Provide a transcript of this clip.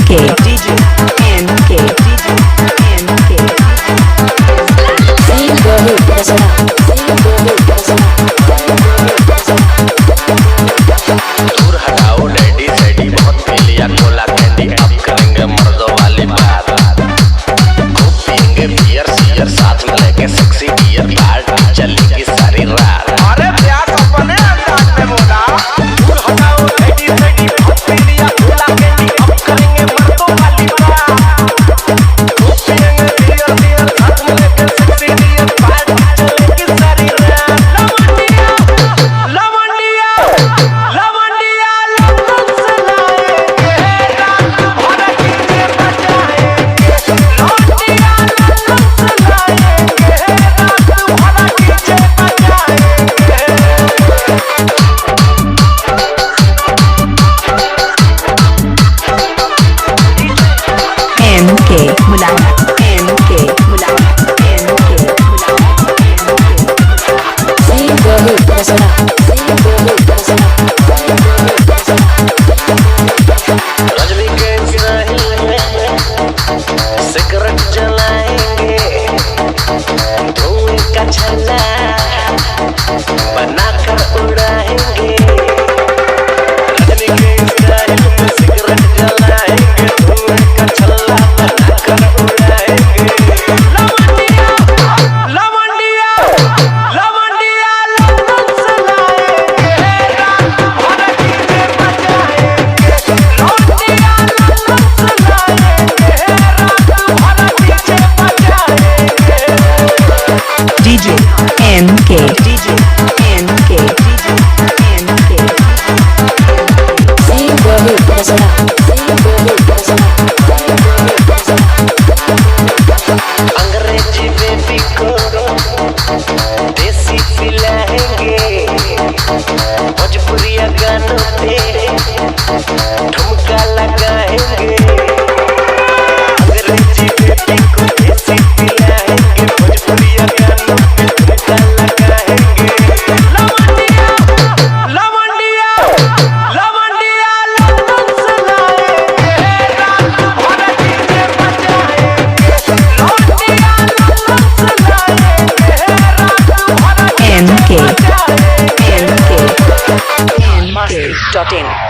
MK DJ MK DJ MK दूर हटाओ daddy सैडी बहुत पी लिया कोला कैंडी अब करेंगे मर्दों वाली बात खूब पियेंगे बियर सियर साथ में लेके सेक्सी बियर पार्टी चलेगी सारी रात। अरे प्यार अपने अंदाज में बोला दूर हटाओ डैडी सैडी बहुत पी लिया कोला कैंडी अब करेंगे मर्दों वाली बात खूब पियेंगे बियर सियर साथ में लेके सेक्सी बियर पार्टी चलेगी सारी रात। MK Mulana MK Mulana MK Rajinikanth रहेंगे सिगरेट जलाएंगे धुएं का छल्ला बनाकर उड़ाएंगे। रजनीकांत रहेंगे सिगरेट जलाएंगे धुएं का छल्ला बनाकर उड़ाएंगे। लवंडिया लवंडिया लवंडिया लवंड से लाएंगे रात भर डीजे बजाएंगे। लवंडिया लवंड से लाएंगे रात भर डीजे बजाएंगे। DJ MK DJ MK DJ MK अंग्रेजी बेबी को देसी पिलाएंगे भोजपुरिया गानों पे ठुमका लगाएंगे। अंग्रेजी बेबी को देसी पिलाएंगे भोजपुरिया गानों पे ठुमका लगाएंगे। लवंडिया लवंडिया लवंडिया लवंड से लाएंगे रात भर डीजे बजाएंगे। लवंडिया लवंड से लाएंगे रात भर MK बजाएंगे। MK MK.in